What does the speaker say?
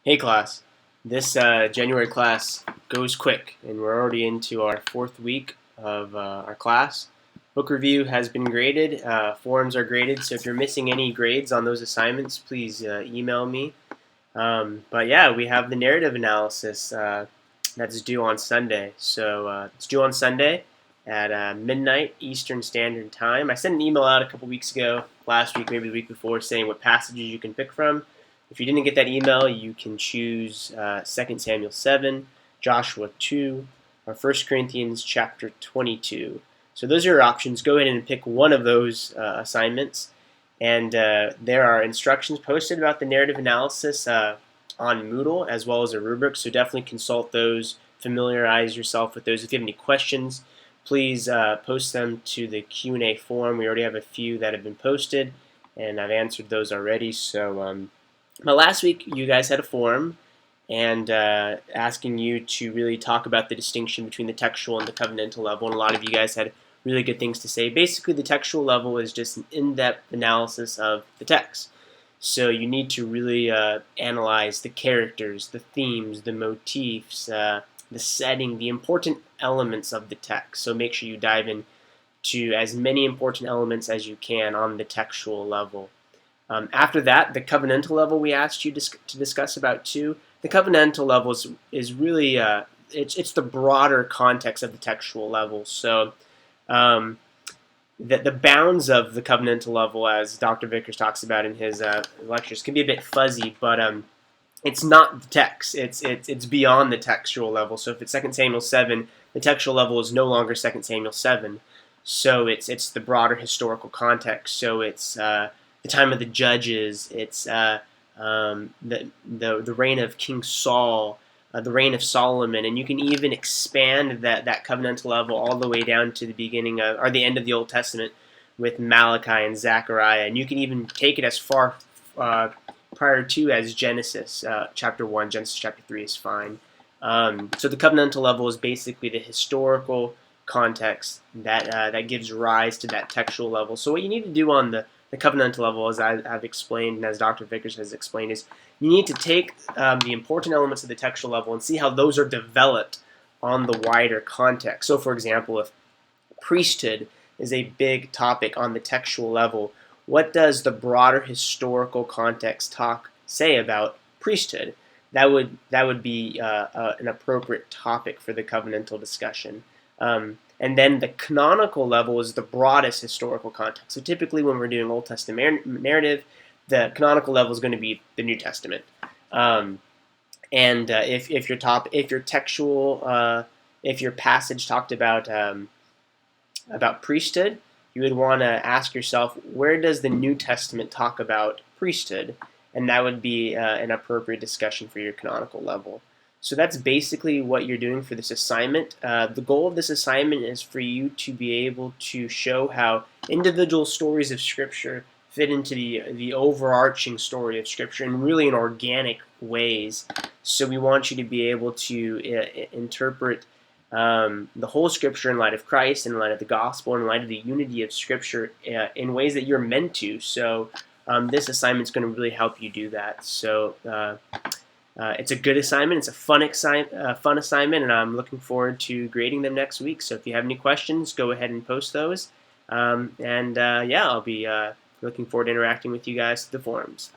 Hey class, this January class goes quick, and we're already into our fourth week of our class. Book review has been graded, forums are graded, so if you're missing any grades on those assignments, please email me. But yeah, we have the narrative analysis that's due on Sunday. So it's due on Sunday at midnight Eastern Standard Time. I sent an email out a couple weeks ago, last week, maybe the week before, saying what passages you can pick from. If you didn't get that email, you can choose 2 Samuel 7, Joshua 2, or 1 Corinthians chapter 22. So those are your options. Go ahead and pick one of those assignments. And there are instructions posted about the narrative analysis on Moodle, as well as a rubric, so definitely consult those, familiarize yourself with those. If you have any questions, please post them to the Q&A forum. We already have a few that have been posted, and I've answered those already. So last week you guys had a forum and asking you to really talk about the distinction between the textual and the covenantal level, and a lot of you guys had really good things to say. Basically, the textual level is just an in-depth analysis of the text. So you need to really analyze the characters, the themes, the motifs, the setting, the important elements of the text. So make sure you dive in to as many important elements as you can on the textual level. After that, the covenantal level we asked you to discuss about too. The covenantal level is really it's the broader context of the textual level. So the bounds of the covenantal level, as Dr. Vickers talks about in his lectures, can be a bit fuzzy, but it's not the text. It's beyond the textual level. So if it's 2 Samuel 7, the textual level is no longer 2 Samuel 7. So it's the broader historical context. So it's the time of the judges. It's the reign of King Saul, the reign of Solomon, and you can even expand that covenantal level all the way down to the beginning of, or the end of the Old Testament with Malachi and Zechariah, and you can even take it as far prior to as Genesis chapter 1, Genesis chapter 3 is fine. So the covenantal level is basically the historical context that gives rise to that textual level. So what you need to do on the covenantal level, as I've explained and as Dr. Vickers has explained, is you need to take the important elements of the textual level and see how those are developed on the wider context. So for example, if priesthood is a big topic on the textual level, what does the broader historical context say about priesthood? That would be an appropriate topic for the covenantal discussion. And then the canonical level is the broadest historical context. So typically when we're doing Old Testament narrative, the canonical level is going to be the New Testament. If your passage talked about priesthood, you would want to ask yourself, where does the New Testament talk about priesthood? And that would be an appropriate discussion for your canonical level. So that's basically what you're doing for this assignment. The goal of this assignment is for you to be able to show how individual stories of Scripture fit into the overarching story of Scripture in really in organic ways. So we want you to be able to interpret the whole Scripture in light of Christ, in light of the gospel, in light of the unity of Scripture in ways that you're meant to. So this assignment is going to really help you do that. So it's a good assignment. It's a fun assignment, and I'm looking forward to grading them next week. So if you have any questions, go ahead and post those. Yeah, I'll be looking forward to interacting with you guys through the forums.